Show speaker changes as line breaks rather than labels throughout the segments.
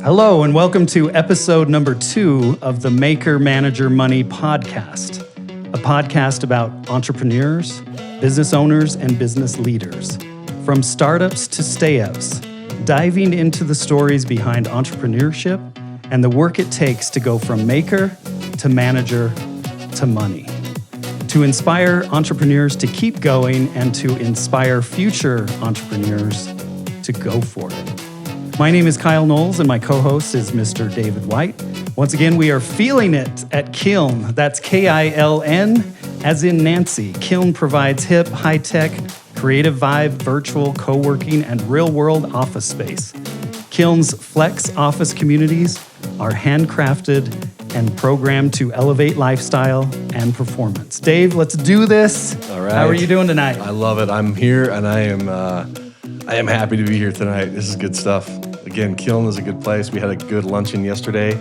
Hello, and welcome to episode number 2 of the Maker Manager Money podcast, a podcast about entrepreneurs, business owners, and business leaders. From startups to stay-ups, diving into the stories behind entrepreneurship and the work it takes to go from maker to manager to money. To inspire entrepreneurs to keep going and to inspire future entrepreneurs to go for it. My name is Kyle Knowles, and my co-host is Mr. David White. Once again, we are feeling it at Kiln. That's K-I-L-N, as in Nancy. Kiln provides hip, high-tech, creative vibe, virtual, co-working, and real-world office space. Kiln's flex office communities are handcrafted and programmed to elevate lifestyle and performance. Dave, let's do this.
All right.
How are you doing tonight?
I love it. I'm here, and I am happy to be here tonight. This is good stuff. Again, Kiln is a good place. We had a good luncheon yesterday,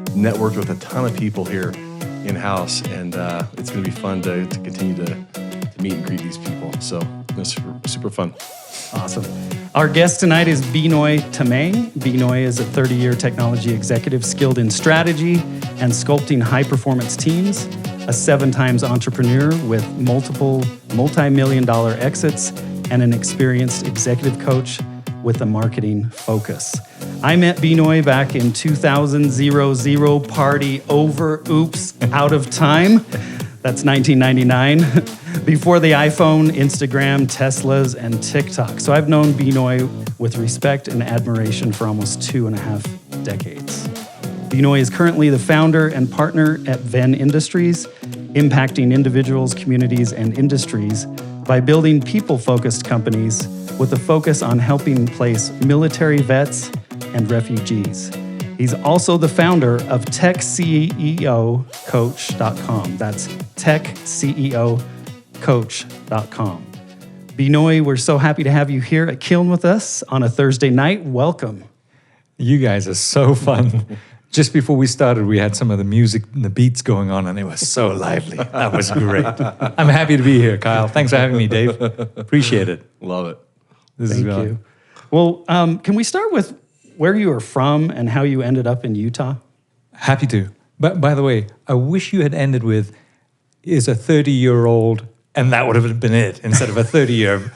networked with a ton of people here in-house, and it's going to be fun to continue to meet and greet these people. So it's super fun.
Awesome. Our guest tonight is Benoy Tamang. Benoy is a 30-year technology executive skilled in strategy and sculpting high-performance teams, a 7-times entrepreneur with multiple multi-million-dollar exits, and an experienced executive coach with a marketing focus. I met Benoy back in 2000 party over, out of time. That's 1999, before the iPhone, Instagram, Teslas, and TikTok. So I've known Benoy with respect and admiration for almost 2.5 decades. Benoy is currently the founder and partner at Venn Industries, impacting individuals, communities, and industries by building people-focused companies with a focus on helping place military vets and refugees. He's also the founder of TechCEOcoach.com. That's TechCEOcoach.com. Benoy, we're so happy to have you here at Kiln with us on a Thursday night. Welcome.
You guys are so fun. Just before we started, we had some of the music and the beats going on, and it was so lively. That was great. I'm happy to be here, Kyle. Thanks for having me, Dave. Appreciate it.
Love it.
Thank you. Well, can we start with where you are from and how you ended up in Utah?
Happy to. But by the way, I wish you had ended with, is a 30-year-old, and that would have been it, instead of a 30-year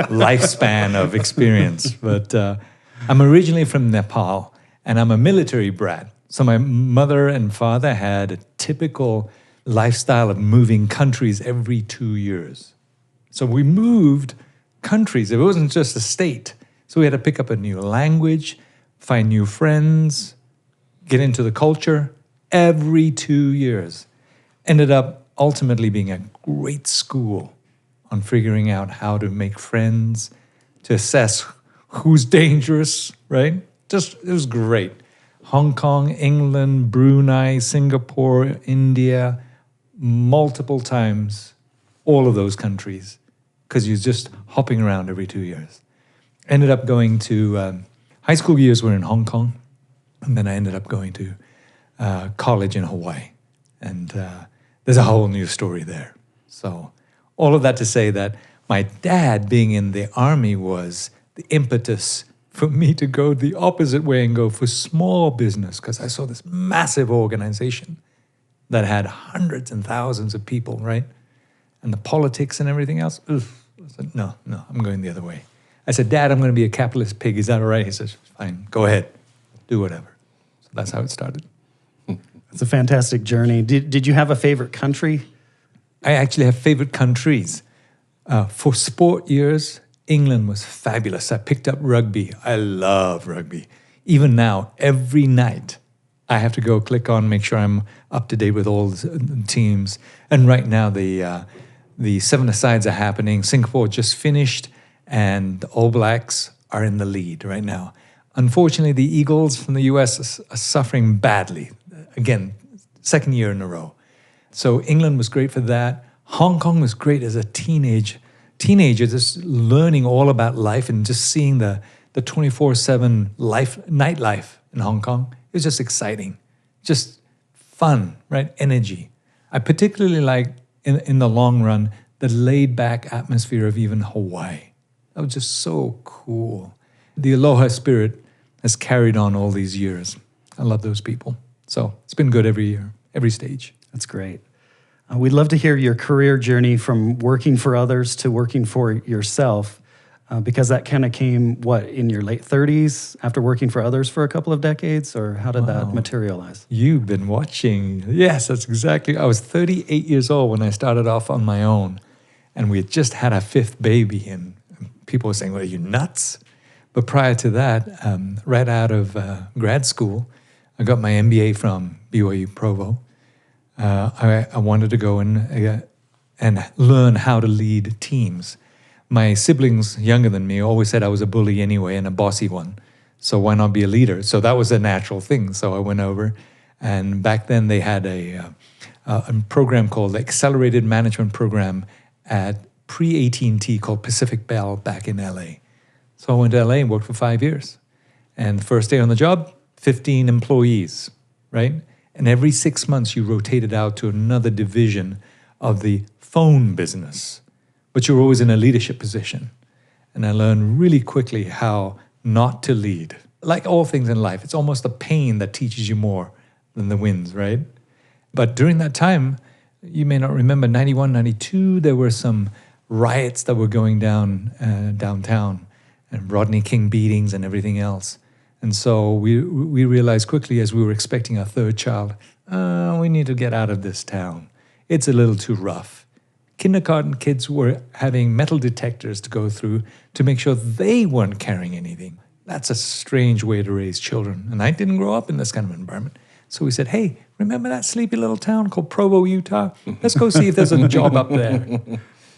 lifespan of experience. But I'm originally from Nepal, and I'm a military brat. So my mother and father had a typical lifestyle of moving countries every 2 years. So we moved countries. It wasn't just a state. So we had to pick up a new language, find new friends, get into the culture every 2 years. Ended up ultimately being a great school on figuring out how to make friends, to assess who's dangerous, right? It was great. Hong Kong, England, Brunei, Singapore, India, multiple times, all of those countries, because you're just hopping around every 2 years. Ended up going to, high school years were in Hong Kong, and then I ended up going to college in Hawaii. And there's a whole new story there. So all of that to say that my dad being in the Army was the impetus for me to go the opposite way and go for small business, because I saw this massive organization that had hundreds and thousands of people, right? And the politics and everything else. I said, no, I'm going the other way. I said, Dad, I'm going to be a capitalist pig. Is that all right? He says, fine, go ahead. Do whatever. So that's how it started.
It's a fantastic journey. Did you have a favorite country?
I actually have favorite countries. For sport years, England was fabulous. I picked up rugby. I love rugby. Even now, every night, I have to go click on, make sure I'm up to date with all the teams. And right now, the 7-a-sides are happening. Singapore just finished, and the All Blacks are in the lead right now. Unfortunately, the Eagles from the US are suffering badly. Again, second year in a row. So England was great for that. Hong Kong was great as a teenager, just learning all about life and just seeing the 24/7 nightlife in Hong Kong. It was just exciting, just fun, right? Energy. I particularly like, in the long run, the laid-back atmosphere of even Hawaii. That was just so cool. The aloha spirit has carried on all these years. I love those people. So it's been good every year, every stage.
That's great. We'd love to hear your career journey from working for others to working for yourself, because that kind of came, in your late 30s after working for others for a couple of decades, or how did that materialize?
You've been watching. Yes, that's exactly. I was 38 years old when I started off on my own, and we had just had our 5th baby, and people were saying, well, are you nuts? But prior to that, right out of grad school, I got my MBA from BYU Provo. I wanted to go and learn how to lead teams. My siblings, younger than me, always said I was a bully anyway and a bossy one. So why not be a leader? So that was a natural thing. So I went over, and back then they had a program called the Accelerated Management Program at pre-AT&T called Pacific Bell back in LA. So I went to LA and worked for 5 years. And the first day on the job, 15 employees, right? And every 6 months you rotated out to another division of the phone business. But you're always in a leadership position. And I learned really quickly how not to lead. Like all things in life, it's almost the pain that teaches you more than the wins, right? But during that time, you may not remember, 91, 92, there were some riots that were going down downtown, and Rodney King beatings and everything else. And so we realized quickly as we were expecting our 3rd child, we need to get out of this town. It's a little too rough. Kindergarten kids were having metal detectors to go through to make sure they weren't carrying anything. That's a strange way to raise children. And I didn't grow up in this kind of environment. So we said, hey, remember that sleepy little town called Provo, Utah? Let's go see if there's a job up there.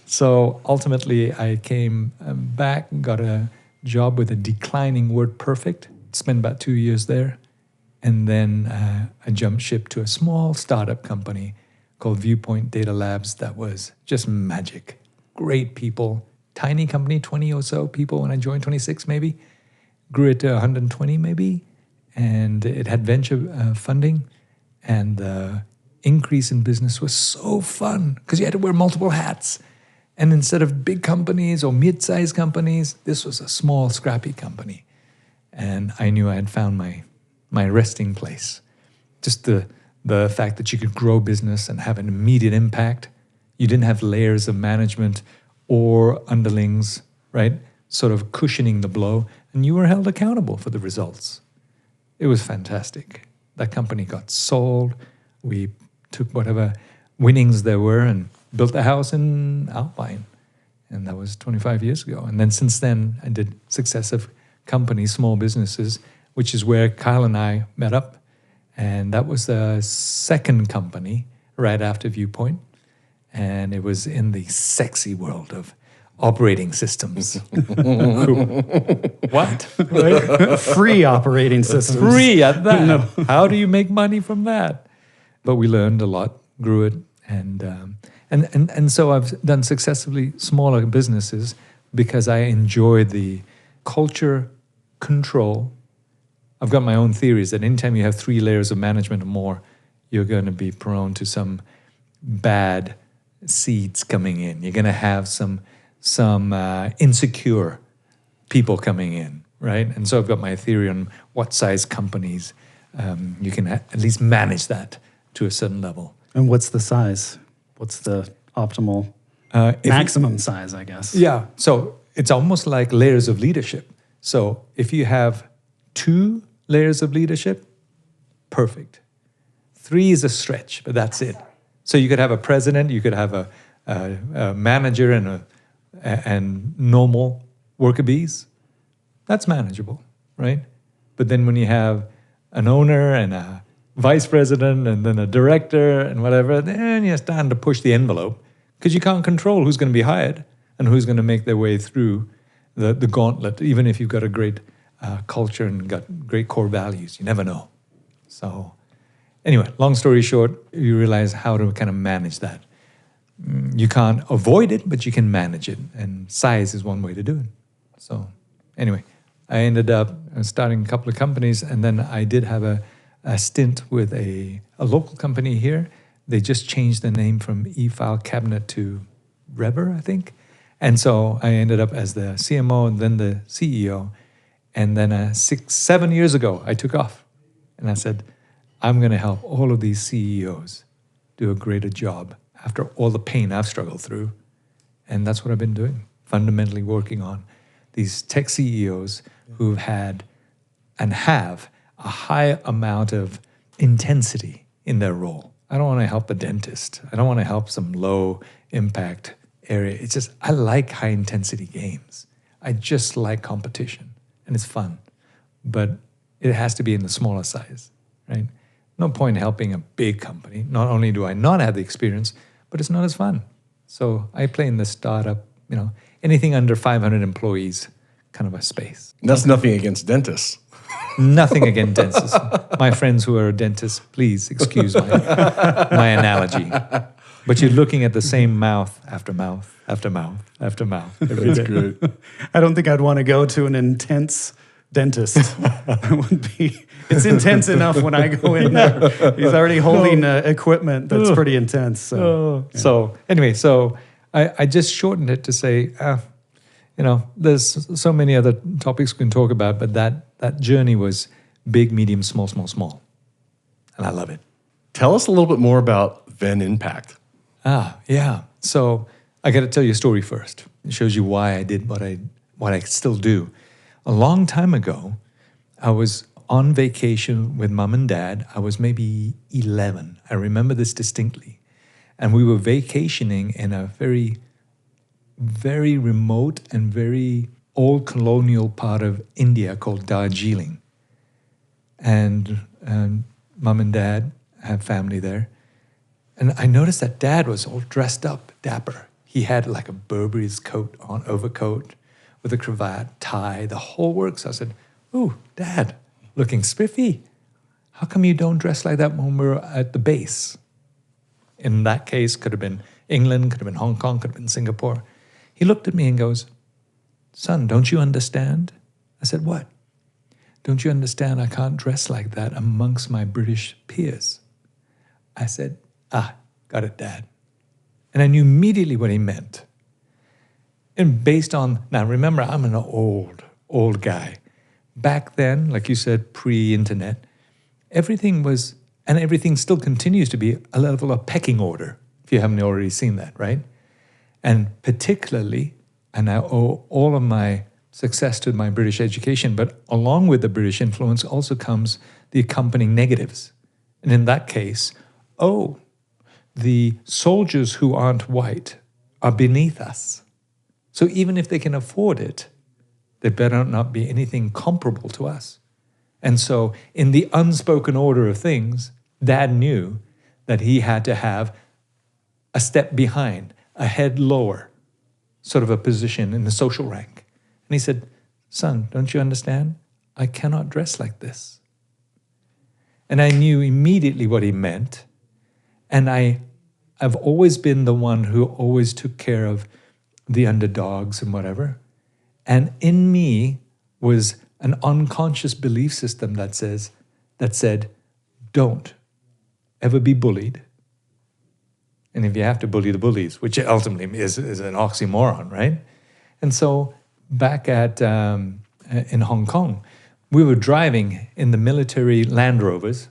So ultimately, I came back and got a job with a declining WordPerfect. Spent about 2 years there. And then I jumped ship to a small startup company called Viewpoint Data Labs that was just magic. Great people. Tiny company, 20 or so people when I joined, 26 maybe. Grew it to 120 maybe. And it had venture funding. And the increase in business was so fun because you had to wear multiple hats. And instead of big companies or mid-sized companies, this was a small, scrappy company. And I knew I had found my resting place. Just the fact that you could grow business and have an immediate impact. You didn't have layers of management or underlings, right? Sort of cushioning the blow. And you were held accountable for the results. It was fantastic. That company got sold. We took whatever winnings there were and built a house in Alpine. And that was 25 years ago. And then since then, I did successive companies, small businesses, which is where Kyle and I met up. And that was the 2nd company right after Viewpoint. And it was in the sexy world of operating systems. What? Right?
Free operating systems.
Free at that. No. How do you make money from that? But we learned a lot, grew it. And so I've done successively smaller businesses because I enjoy the culture, control. I've got my own theories that anytime you have 3 layers of management or more, you're going to be prone to some bad seeds coming in. You're going to have some insecure people coming in, right? And so I've got my theory on what size companies you can at least manage that to a certain level.
And what's the size? What's the optimal maximum size, I guess?
Yeah. So it's almost like layers of leadership. So if you have 2 layers of leadership, perfect. 3 is a stretch, but that's it. So you could have a president, you could have a manager and normal worker bees. That's manageable, right? But then when you have an owner and a vice president and then a director and whatever, then you're starting to push the envelope because you can't control who's going to be hired and who's going to make their way through the gauntlet, even if you've got a great culture and got great core values. You never know. So anyway, long story short, you realize how to kind of manage that. You can't avoid it, but you can manage it. And size is one way to do it. So anyway, I ended up starting a couple of companies, and then I did have a stint with a local company here. They just changed the name from eFile Cabinet to Rever, I think. And so I ended up as the CMO and then the CEO. And then 6-7 years ago, I took off. And I said, I'm going to help all of these CEOs do a greater job after all the pain I've struggled through. And that's what I've been doing, fundamentally working on these tech CEOs who've had and have a high amount of intensity in their role. I don't want to help a dentist. I don't want to help some low impact area. It's just, I like high intensity games. I just like competition and it's fun, but it has to be in the smaller size, right? No point in helping a big company. Not only do I not have the experience, but it's not as fun. So I play in the startup, anything under 500 employees kind of a space.
That's nothing against dentists.
Nothing against dentists. My friends who are dentists, please excuse my analogy. But you're looking at the same mouth after mouth after mouth after mouth every day.
Great.
I don't think I'd want to go to an intense dentist. It's intense enough when I go in there. He's already holding equipment that's pretty intense.
So anyway, I just shortened it to say, there's so many other topics we can talk about, but that journey was big, medium, small. And I love it.
Tell us a little bit more about Venn Impact.
Yeah. So I got to tell you a story first. It shows you why I did what I still do. A long time ago, I was on vacation with mom and dad. I was maybe 11. I remember this distinctly. And we were vacationing in a very, very remote and very old colonial part of India called Darjeeling. And mom and dad have family there. And I noticed that dad was all dressed up, dapper. He had like a Burberry's overcoat with a cravat, tie, the whole works. I said, "Ooh, Dad, looking spiffy. How come you don't dress like that when we're at the base?" In that case, could have been England, could have been Hong Kong, could have been Singapore. He looked at me and goes, "Son, don't you understand?" I said, "What?" "Don't you understand I can't dress like that amongst my British peers?" I said, got it, Dad. And I knew immediately what he meant. And based on, now remember, I'm an old guy. Back then, like you said, pre-internet, everything was, and everything still continues to be a level of pecking order, if you haven't already seen that, right? And particularly, and I owe all of my success to my British education, but along with the British influence also comes the accompanying negatives. And in that case, the soldiers who aren't white are beneath us. So even if they can afford it, they better not be anything comparable to us. And so in the unspoken order of things, Dad knew that he had to have a step behind, a head lower, sort of a position in the social rank. And he said, "Son, don't you understand? I cannot dress like this." And I knew immediately what he meant. And I've always been the one who always took care of the underdogs and whatever. And in me was an unconscious belief system that said, don't ever be bullied. And if you have to bully the bullies, which ultimately is an oxymoron, right? And so back in Hong Kong, we were driving in the military Land Rovers,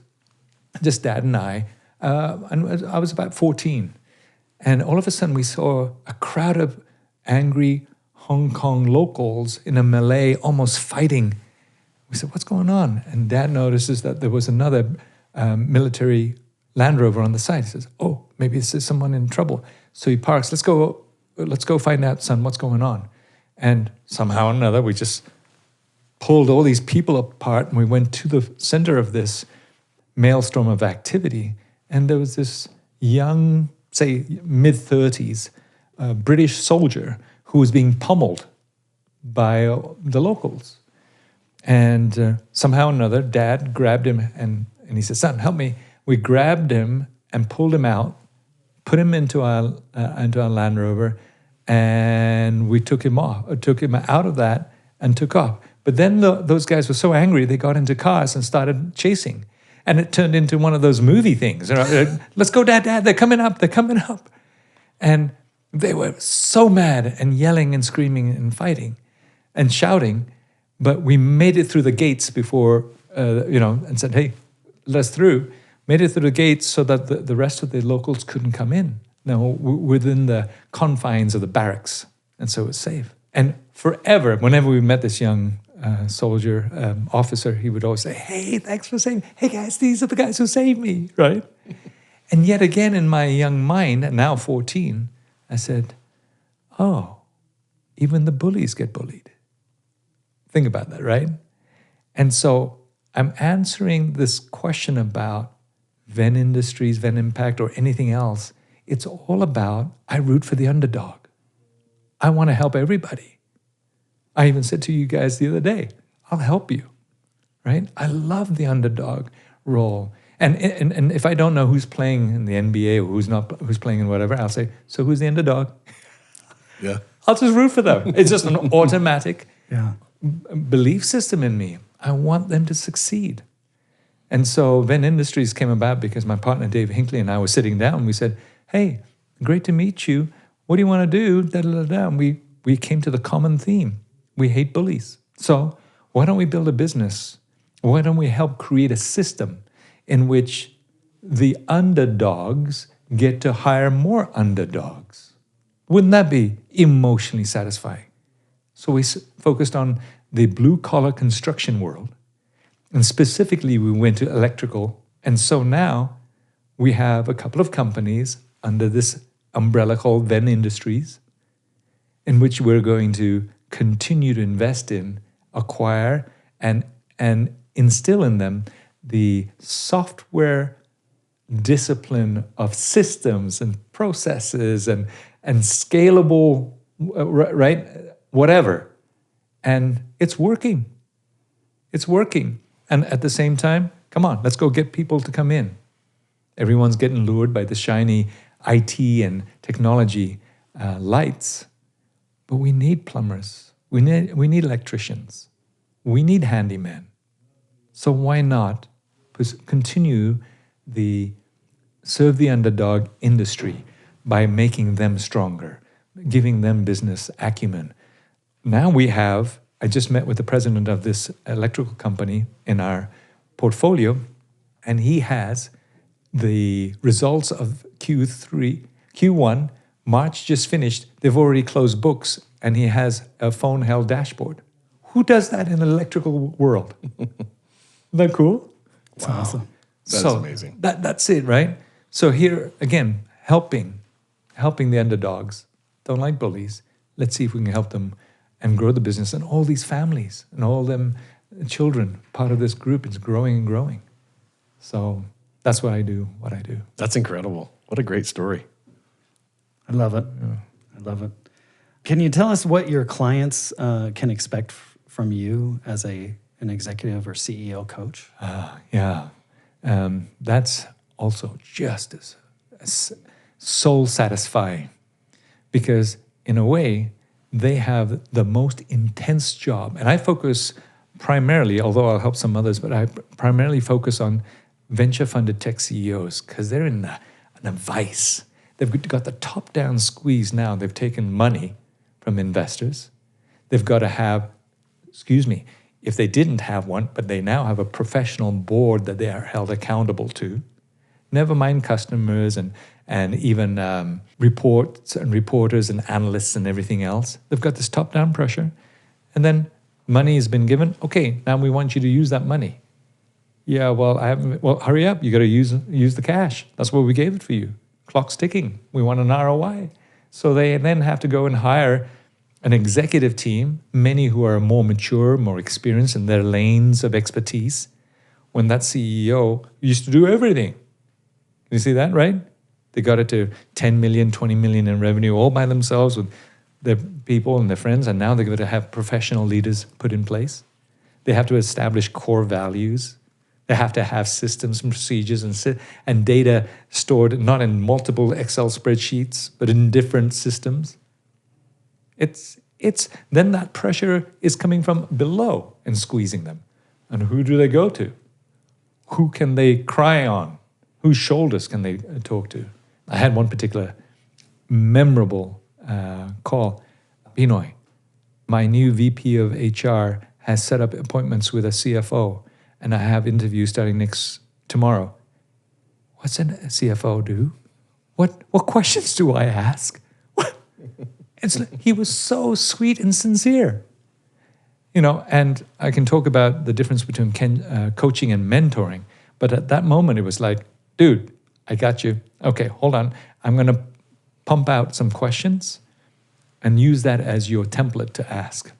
just Dad and I was about 14. And all of a sudden we saw a crowd of angry Hong Kong locals in a melee almost fighting. We said, "What's going on?" And Dad notices that there was another military Land Rover on the side. He says, "Oh, maybe this is someone in trouble." So he parks. Let's go find out, son, what's going on. And somehow or another, we just pulled all these people apart and we went to the center of this maelstrom of activity. And there was this young, say mid-30s, British soldier who was being pummeled by the locals. And somehow or another, Dad grabbed him and he said, "Son, help me." We grabbed him and pulled him out, put him into our Land Rover, and we took him out of that and took off. But then those guys were so angry, they got into cars and started chasing. And it turned into one of those movie things. "Let's go, Dad, they're coming up. And they were so mad and yelling and screaming and fighting and shouting. But we made it through the gates before, and said, hey, let us through. Made it through the gates so that the rest of the locals couldn't come in. No, within the confines of the barracks. And so it was safe. And forever, whenever we met this young soldier, officer, he would always say, hey, thanks for saving me. Hey guys, these are the guys who saved me, right? And yet again, in my young mind, now 14, I said, oh, even the bullies get bullied. Think about that, right? And so I'm answering this question about Venn Industries, Venn Impact, or anything else. It's all about, I root for the underdog. I want to help everybody. I even said to you guys the other day, I'll help you, right? I love the underdog role. And if I don't know who's playing in the NBA or who's playing in whatever, I'll say, so who's the underdog?
Yeah.
I'll just root for them. It's just an automatic
Yeah.
belief system in me. I want them to succeed. And so Venn Industries came about because my partner Dave Hinckley and I were sitting down. We said, hey, great to meet you. What do you want to do? Da, da, da, da. And we came to the common theme. We hate bullies. So why don't we build a business? Why don't we help create a system in which the underdogs get to hire more underdogs? Wouldn't that be emotionally satisfying? So we focused on the blue-collar construction world. And specifically, we went to electrical. And so now we have a couple of companies under this umbrella called Venn Industries, in which we're going to continue to invest in, acquire, and instill in them the software discipline of systems and processes and scalable, right? Whatever. And it's working. It's working. And at the same time, come on, let's go get people to come in. Everyone's getting lured by the shiny IT and technology lights. But we need plumbers. We need electricians. We need handymen. So why not continue the serve the underdog industry by making them stronger, giving them business acumen? Now I just met with the president of this electrical company in our portfolio, and he has the results of Q1. March just finished. They've already closed books, and he has a phone-held dashboard. Who does that in the electrical world? Isn't that cool?
It's awesome.
That's amazing.
That's it, right? So here, again, helping the underdogs. Don't like bullies. Let's see if we can help them and grow the business. And all these families and all them children, part of this group, is growing and growing. So that's what I do.
That's incredible. What a great story.
I love it. Yeah. I love it. Can you tell us what your clients can expect from you as an executive or CEO coach?
Yeah. That's also just as soul satisfying, because in a way, they have the most intense job. And I focus primarily, although I'll help some others, but I primarily focus on venture-funded tech CEOs because they're in a vice. They've got the top-down squeeze now. They've taken money from investors. They've got to have, if they didn't have one, but they now have a professional board that they are held accountable to. Never mind customers and even reports and reporters and analysts and everything else. They've got this top-down pressure. And then money has been given. Okay, now we want you to use that money. Yeah, well, hurry up. You got to use the cash. That's what we gave it for you. Clock's ticking. We want an ROI. So they then have to go and hire an executive team, many who are more mature, more experienced in their lanes of expertise, when that CEO used to do everything. You see that, right? They got it to 10 million, 20 million in revenue all by themselves with their people and their friends, and now they're going to have professional leaders put in place. They have to establish core values. They have to have systems and procedures and data stored not in multiple Excel spreadsheets, but in different systems. Then that pressure is coming from below and squeezing them. And who do they go to? Who can they cry on? Whose shoulders can they talk to? I had one particular memorable call. Benoy, my new VP of HR has set up appointments with a CFO, and I have interviews starting tomorrow. What's a CFO do? What questions do I ask? He was so sweet and sincere. And I can talk about the difference between coaching and mentoring, but at that moment it was like, dude, I got you. Okay, hold on. I'm going to pump out some questions and use that as your template to ask.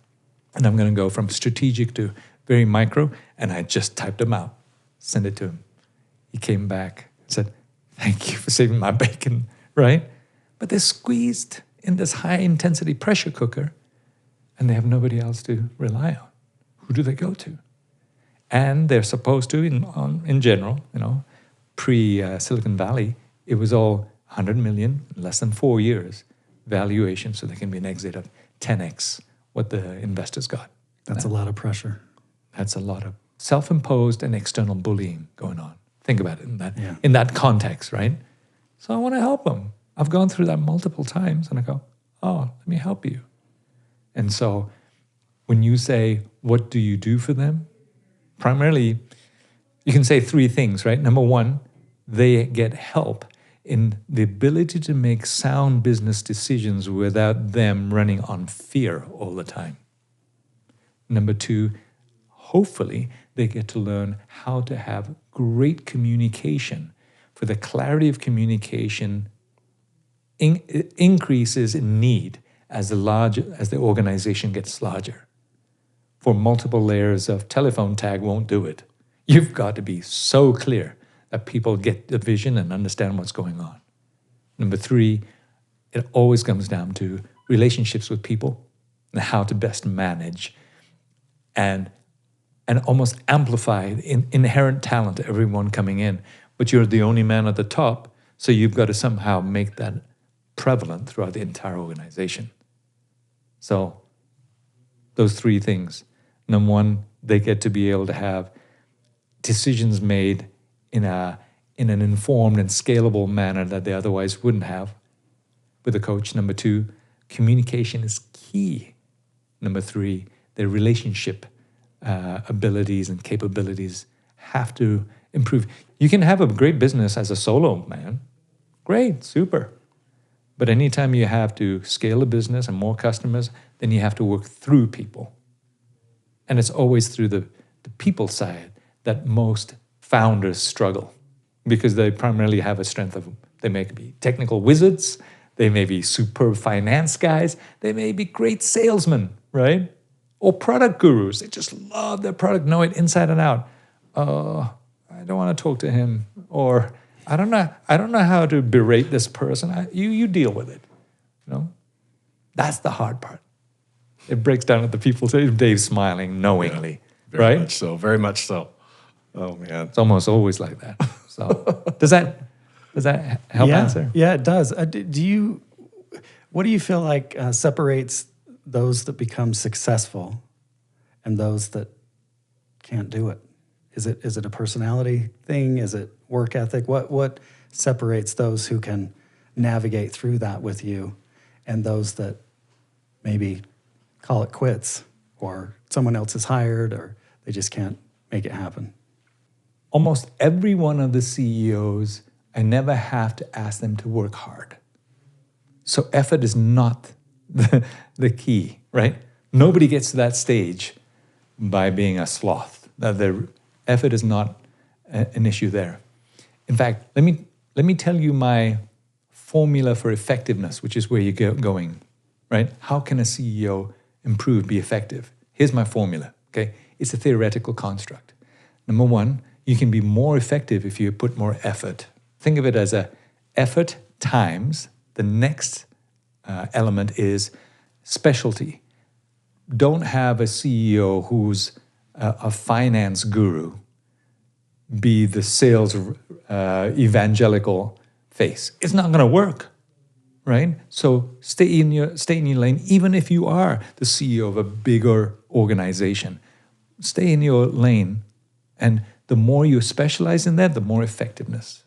And I'm going to go from strategic to very micro, and I just typed them out, sent it to him. He came back and said, thank you for saving my bacon, right? But they're squeezed in this high-intensity pressure cooker, and they have nobody else to rely on. Who do they go to? And they're supposed to, in general, pre-Silicon Valley, it was all 100 million, less than 4 years valuation, so there can be an exit of 10x what the investors got.
That's a lot of pressure.
That's a lot of self-imposed and external bullying going on. Think about it in that context, right? So I want to help them. I've gone through that multiple times, and I go, oh, let me help you. And so when you say, what do you do for them? Primarily, you can say three things, right? Number one, they get help in the ability to make sound business decisions without them running on fear all the time. Number two, hopefully they get to learn how to have great communication, for the clarity of communication increases in need as the organization gets larger. For multiple layers of telephone tag won't do it. You've got to be so clear that people get the vision and understand what's going on. Number three, it always comes down to relationships with people and how to best manage and almost amplify the inherent talent of everyone coming in. But you're the only man at the top, so you've got to somehow make that prevalent throughout the entire organization. So those three things. Number one, they get to be able to have decisions made in an informed and scalable manner that they otherwise wouldn't have with a coach. Number two, communication is key. Number three, their relationship abilities and capabilities have to improve. You can have a great business as a solo man. Great, super. But anytime you have to scale a business and more customers, then you have to work through people. And it's always through the people side that most founders struggle, because they primarily have a strength of, they may be technical wizards, they may be superb finance guys, they may be great salesmen, right? Or product gurus. They just love their product, know it inside and out. I don't want to talk to him. Or I don't know how to berate this person. You deal with it. That's the hard part. It breaks down at the people. Dave's smiling knowingly,
very
right?
Much so, very much so. Oh man,
it's almost always like that. So does that help answer?
Yeah, it does. What do you feel like separates those that become successful and those that can't do it? Is it a personality thing? Is it work ethic? What separates those who can navigate through that with you and those that maybe call it quits, or someone else is hired, or they just can't make it happen?
Almost every one of the CEOs, I never have to ask them to work hard. So effort is not the key, right? Nobody gets to that stage by being a sloth. The effort is not an issue there. In fact, let me tell you my formula for effectiveness, which is where you're going, right? How can a CEO improve, be effective? Here's my formula, okay? It's a theoretical construct. Number one, you can be more effective if you put more effort. Think of it as a effort times the next element is specialty. Don't have a CEO who's a finance guru be the sales evangelical face. It's not going to work, right? So stay in your lane, even if you are the CEO of a bigger organization. Stay in your lane, and the more you specialize in that, the more effectiveness.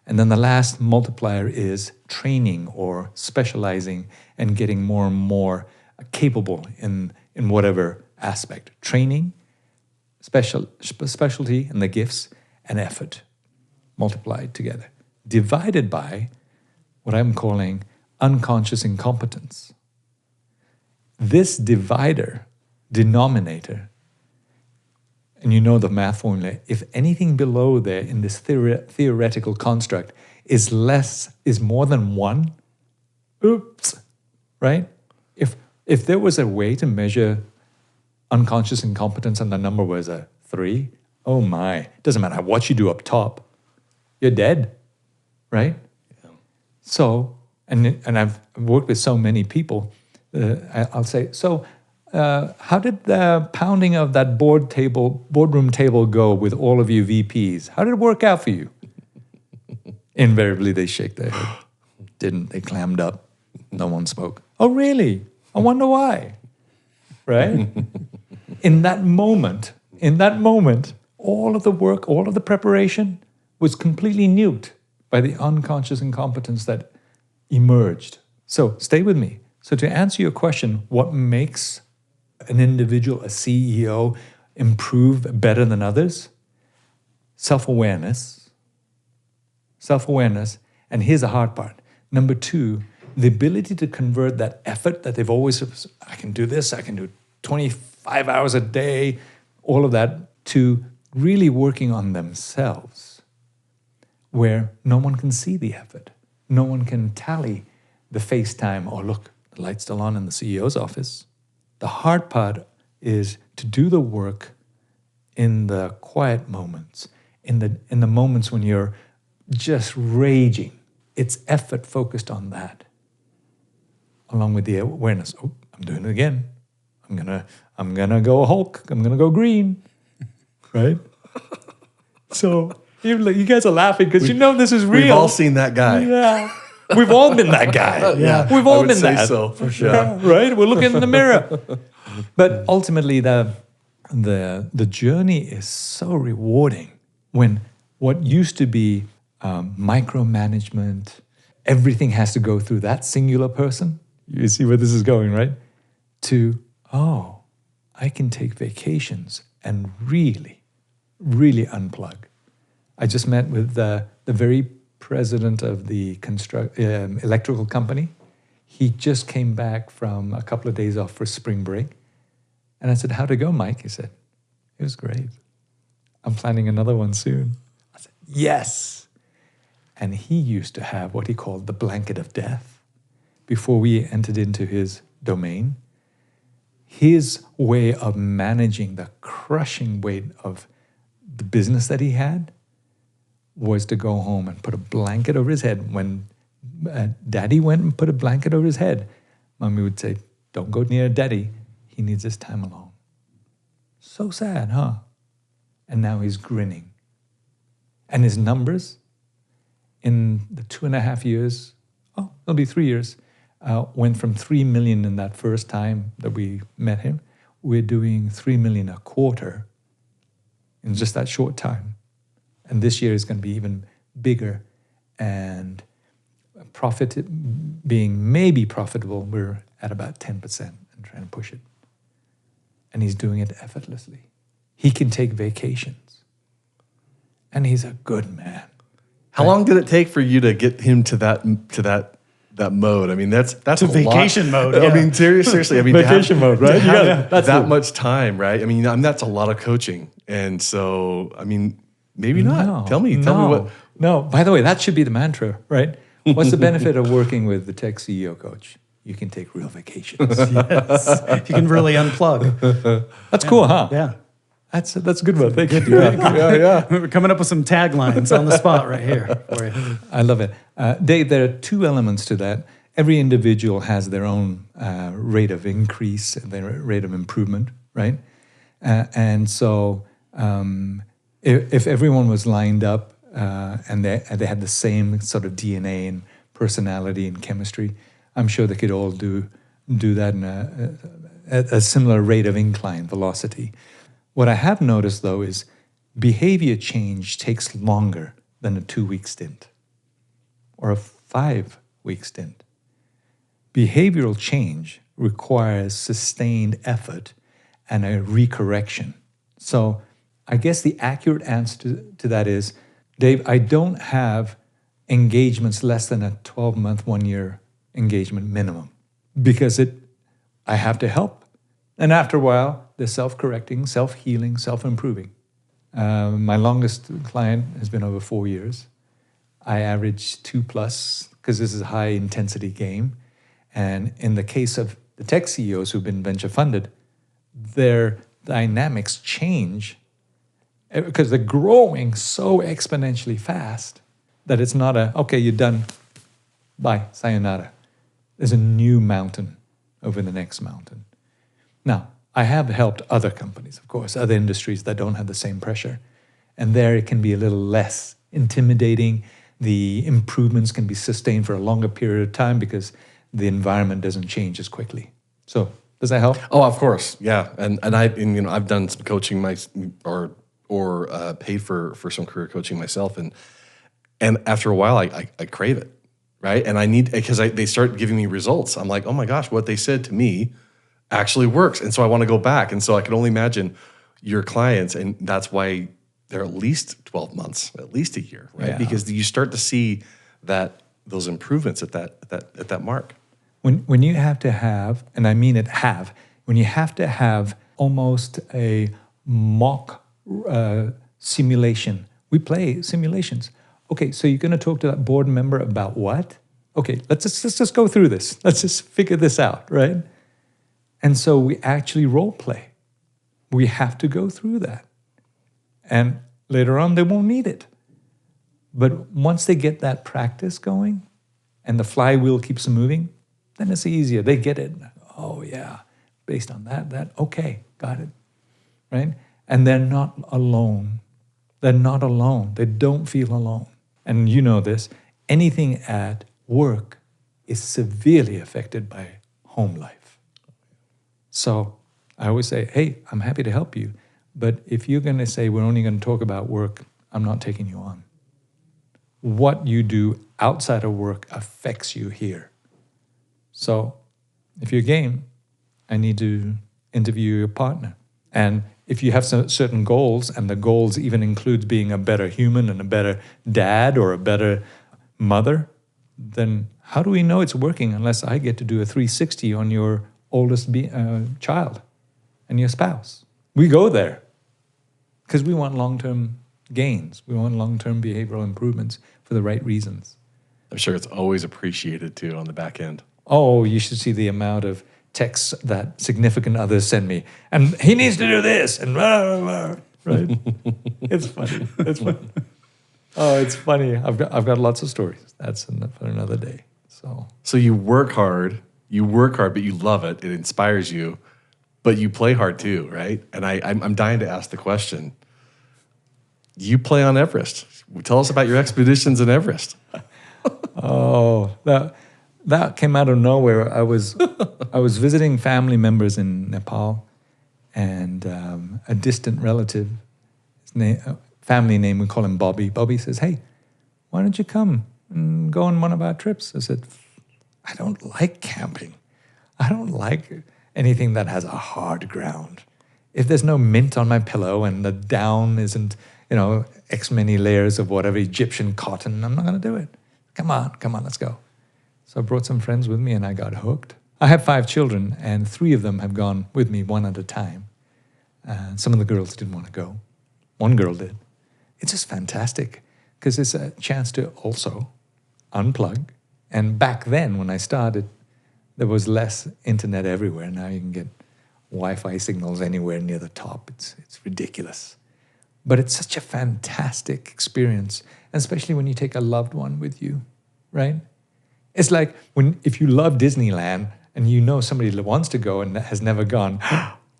And then the last multiplier is training or specializing and getting more and more capable in whatever aspect: training, specialty and the gifts, and effort multiplied together, divided by what I'm calling unconscious incompetence. This denominator, and you know the math formula, if anything below there in this theoretical construct is more than 1, oops, right? If there was a way to measure unconscious incompetence and the number was a 3, oh my, it doesn't matter what you do up top, you're dead, right? Yeah. So, and I've worked with so many people, I'll say, so how did the pounding of that boardroom table go with all of you VPs? How did it work out for you? Invariably, they shake their head. Didn't. They clammed up. No one spoke. Oh, really? I wonder why. Right? In that moment, all of the work, all of the preparation was completely nuked by the unconscious incompetence that emerged. So stay with me. So to answer your question, what makes an individual, a CEO, improve better than others? Self-awareness. Self-awareness. And here's the hard part. Number 2, the ability to convert that effort that they've always, I can do this, I can do 25 hours a day, all of that, to really working on themselves, where no one can see the effort. No one can tally the FaceTime, or look, the light's still on in the CEO's office. The hard part is to do the work in the quiet moments, in the moments when you're just raging. It's effort focused on that, along with the awareness. Oh, I'm doing it again. I'm gonna go Hulk. I'm gonna go green, right? So you guys are laughing because you know this is real.
We've all seen that guy.
Yeah, we've all been that guy.
Yeah,
we've all been
say
that.
So for sure.
Yeah, right? We're looking in the mirror, but ultimately the journey is so rewarding when what used to be micromanagement, everything has to go through that singular person. You see where this is going, right? To, oh, I can take vacations and really, really unplug. I just met with the very president of the electrical company. He just came back from a couple of days off for spring break. And I said, how'd it go, Mike? He said, it was great. I'm planning another one soon. I said, yes. And he used to have what he called the blanket of death before we entered into his domain. His way of managing the crushing weight of the business that he had was to go home and put a blanket over his head. When Daddy went and put a blanket over his head, Mommy would say, don't go near Daddy. He needs his time alone. So sad, huh? And now he's grinning. And his numbers in the 2.5 years, it'll be 3 years, went from 3 million in that first time that we met him. We're doing 3 million a quarter in just that short time. And this year is going to be even bigger. And profit being maybe profitable, we're at about 10% and trying to push it. And he's doing it effortlessly. He can take vacations. And he's a good man.
How long did it take for you to get him to that mode? I mean, that's
to
a
vacation
lot.
mode. Yeah.
I mean, seriously. I mean,
vacation mode, right?
To have that much time, right? I mean, that's a lot of coaching, and so I mean, maybe not.
No,
Tell me what.
No. By the way, that should be the mantra, right? What's the benefit of working with the tech CEO coach? You can take real vacations.
Yes, you can really unplug.
That's cool, huh?
Yeah.
That's a good one. Thank you.
Yeah.
We're coming up with some taglines on the spot right here for you.
I love it. Dave, there are 2 elements to that. Every individual has their own rate of increase, their rate of improvement, right? And so if everyone was lined up and they had the same sort of DNA and personality and chemistry, I'm sure they could all do that in a similar rate of incline, velocity. What I have noticed, though, is behavior change takes longer than a 2-week stint or a 5-week stint. Behavioral change requires sustained effort and a recorrection. So I guess the accurate answer to that is, Dave, I don't have engagements less than a 12-month, 1-year engagement minimum because I have to help. And after a while, they're self-correcting, self-healing, self-improving. My longest client has been over 4 years. I average 2+ because this is a high-intensity game. And in the case of the tech CEOs who've been venture funded, their dynamics change because they're growing so exponentially fast that it's not okay, you're done, bye, sayonara. There's a new mountain over the next mountain. Now, I have helped other companies, of course, other industries that don't have the same pressure. And there it can be a little less intimidating. The improvements can be sustained for a longer period of time because the environment doesn't change as quickly. So does that help?
Oh, of course, yeah. And I've done some coaching or paid for some career coaching myself, and after a while I crave it, right? And I need because they start giving me results. I'm like, oh my gosh, what they said to me actually works, and so I want to go back. And so I can only imagine your clients, and that's why they're at least 12 months, at least a year, right?
Yeah.
Because you start to see those improvements at that mark.
When you have to have, and I mean it when you have to have almost a mock simulation. We play simulations. Okay, so you're going to talk to that board member about what? Okay, let's just go through this. Let's just figure this out, right? And so we actually role play. We have to go through that. And later on, they won't need it. But once they get that practice going and the flywheel keeps moving, then it's easier. They get it. Oh, yeah, based on that, okay, got it, right? And they're not alone. They're not alone. They don't feel alone. And you know this, anything at work is severely affected by home life. So I always say, hey, I'm happy to help you. But if you're going to say we're only going to talk about work, I'm not taking you on. What you do outside of work affects you here. So if you're game, I need to interview your partner. And if you have some certain goals, and the goals even includes being a better human and a better dad or a better mother, then how do we know it's working unless I get to do a 360 on your oldest child and your spouse? We go there because we want long-term gains. We want long-term behavioral improvements for the right reasons.
I'm sure it's always appreciated too on the back end.
Oh, you should see the amount of texts that significant others send me. And he needs to do this, and blah, blah, blah, right? It's funny. It's funny. Oh, it's funny. I've got lots of stories. That's for another day. So
you work hard, but you love it. It inspires you, but you play hard too, right? And I'm dying to ask the question. You play on Everest. Tell us about your expeditions in Everest.
Oh, that came out of nowhere. I was visiting family members in Nepal, and a distant relative, family name, we call him Bobby. Bobby says, hey, why don't you come and go on one of our trips? I said, I don't like camping. I don't like anything that has a hard ground. If there's no mint on my pillow and the down isn't, X many layers of whatever Egyptian cotton, I'm not going to do it. Come on, let's go. So I brought some friends with me and I got hooked. I have 5 children and 3 of them have gone with me one at a time. And some of the girls didn't want to go. One girl did. It's just fantastic because it's a chance to also unplug. And back then when I started, there was less internet everywhere. Now you can get Wi-Fi signals anywhere near the top. It's ridiculous. But it's such a fantastic experience, and especially when you take a loved one with you, right? It's like if you love Disneyland and you know somebody that wants to go and has never gone,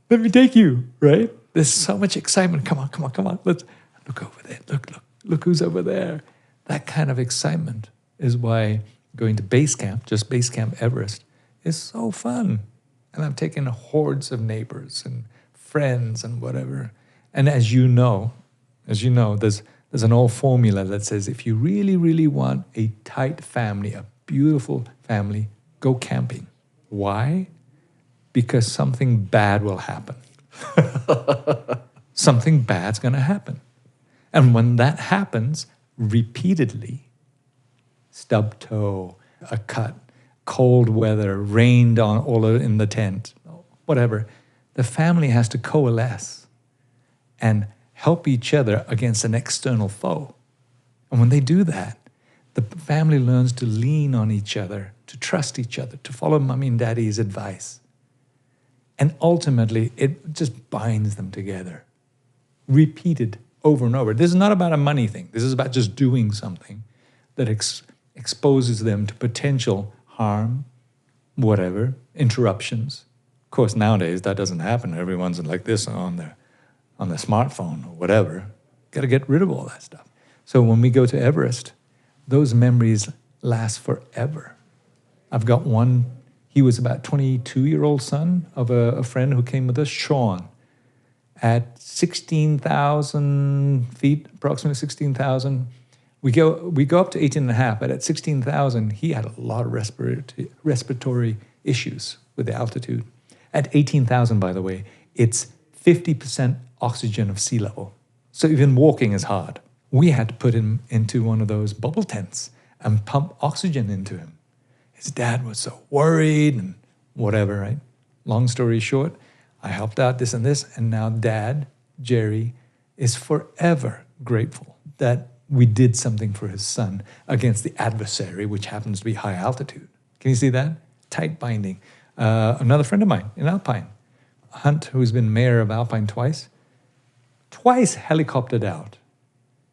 let me take you, right? There's so much excitement. Come on. Let's look over there. Look who's over there. That kind of excitement is why going to base camp, just base camp Everest, is so fun. And I've taken hordes of neighbors and friends and whatever. And as you know, there's an old formula that says if you really, really want a tight family, a beautiful family, go camping. Why? Because something bad will happen. Something bad's going to happen. And when that happens repeatedly, stub toe, a cut, cold weather, rained on all in the tent, whatever, the family has to coalesce and help each other against an external foe. And when they do that, the family learns to lean on each other, to trust each other, to follow mommy and daddy's advice. And ultimately, it just binds them together. Repeated over and over. This is not about a money thing. This is about just doing something that exposes them to potential harm, whatever, interruptions. Of course, nowadays, that doesn't happen. Everyone's like this on their smartphone or whatever. Got to get rid of all that stuff. So when we go to Everest, those memories last forever. I've got one, he was about 22-year-old son of a friend who came with us, Sean, at 16,000 feet, approximately 16,000. We go up to 18 and a half, but at 16,000, he had a lot of respiratory issues with the altitude. At 18,000, by the way, it's 50% oxygen of sea level. So even walking is hard. We had to put him into one of those bubble tents and pump oxygen into him. His dad was so worried and whatever, right? Long story short, I helped out this and this, and now Dad, Jerry, is forever grateful that we did something for his son against the adversary, which happens to be high altitude. Can you see that? Tight binding. Another friend of mine in Alpine, Hunt, who's been mayor of Alpine twice helicoptered out.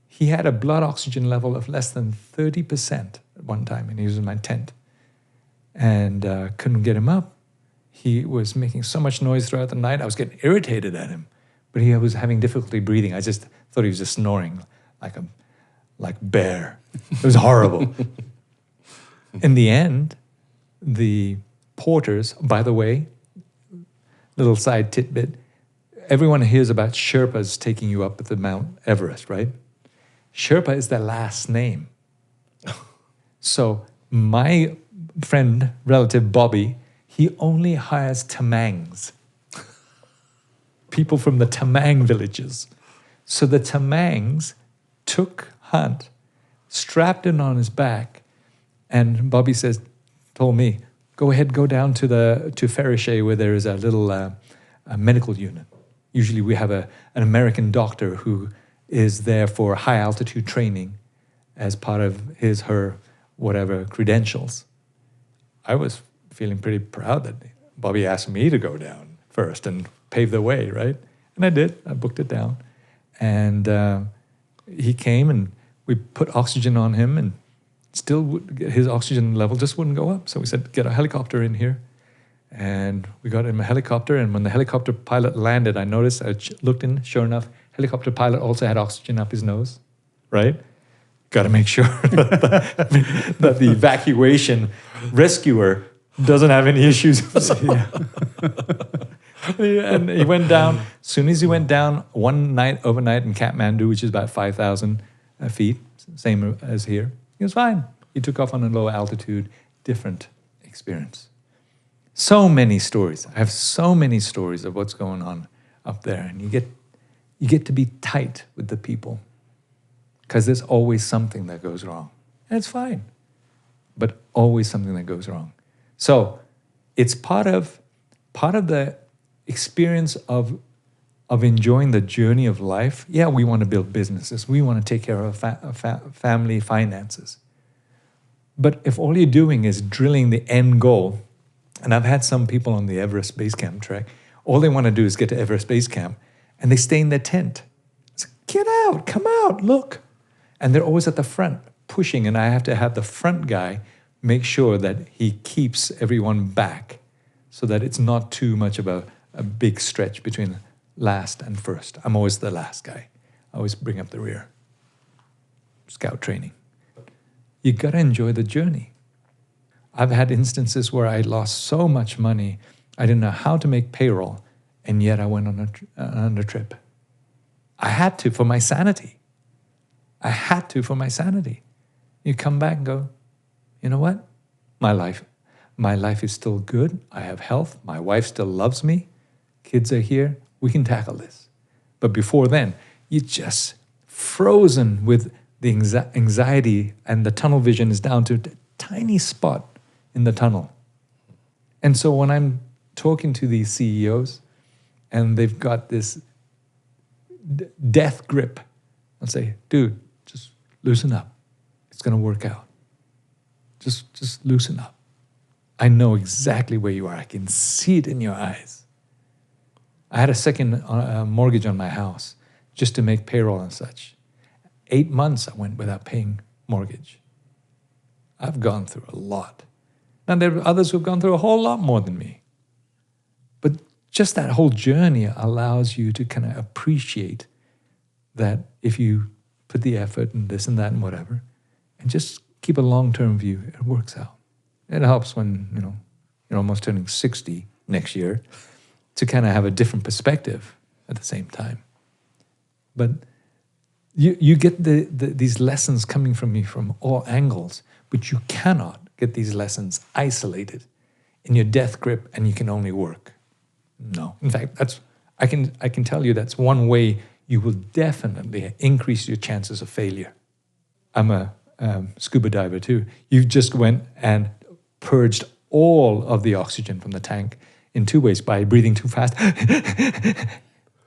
He had a blood oxygen level of less than 30% at one time, and he was in my tent. And couldn't get him up. He was making so much noise throughout the night, I was getting irritated at him. But he was having difficulty breathing. I just thought he was just snoring like a bear. It was horrible. In the end, the porters, by the way, little side tidbit, everyone hears about Sherpas taking you up at the Mount Everest, right? Sherpa is their last name. So my friend, relative Bobby, he only hires Tamangs. People from the Tamang villages. So the Tamangs took Hunt, strapped him on his back, and Bobby told me, go ahead, go down to Fariche where there is a little a medical unit. Usually we have an American doctor who is there for high altitude training as part of her, whatever, credentials. I was feeling pretty proud that Bobby asked me to go down first and pave the way, right? And I did. I booked it down. And he came and we put oxygen on him and still his oxygen level just wouldn't go up. So we said, get a helicopter in here. And we got him a helicopter. And when the helicopter pilot landed, I noticed, I looked in, sure enough, helicopter pilot also had oxygen up his nose, right? Got to make sure that the evacuation rescuer doesn't have any issues. And he went down. As soon as he went down, overnight in Kathmandu, which is about 5,000 feet, same as here, he was fine. He took off on a low altitude, different experience. So many stories. I have so many stories of what's going on up there. And you get to be tight with the people because there's always something that goes wrong. And it's fine, but always something that goes wrong. So it's part of the experience of enjoying the journey of life. Yeah, we want to build businesses. We want to take care of family finances. But if all you're doing is drilling the end goal, and I've had some people on the Everest Base Camp trek, all they want to do is get to Everest Base Camp, and they stay in their tent. It's like, get out, come out, look. And they're always at the front, pushing, and I have to have the front guy make sure that he keeps everyone back so that it's not too much of a big stretch between last and first. I'm always the last guy. I always bring up the rear. Scout training. You got to enjoy the journey. I've had instances where I lost so much money, I didn't know how to make payroll, and yet I went on a trip. I had to for my sanity. You come back and go, you know what? My life is still good. I have health. My wife still loves me. Kids are here. We can tackle this. But before then, you're just frozen with the anxiety, and the tunnel vision is down to a tiny spot in the tunnel. And so when I'm talking to these CEOs and they've got this death grip, I'll say, dude, just loosen up. It's going to work out. Just loosen up. I know exactly where you are. I can see it in your eyes. I had a second mortgage on my house just to make payroll and such. 8 months I went without paying mortgage. I've gone through a lot. Now there are others who've gone through a whole lot more than me. But just that whole journey allows you to kind of appreciate that if you put the effort and this and that and whatever, and just keep a long-term view, it works out. It helps when, you're almost turning 60 next year to kind of have a different perspective at the same time. But you get these lessons coming from me from all angles, but you cannot get these lessons isolated in your death grip and you can only work. No. In fact, I can tell you that's one way you will definitely increase your chances of failure. I'm a scuba diver too. You just went and purged all of the oxygen from the tank in two ways, by breathing too fast and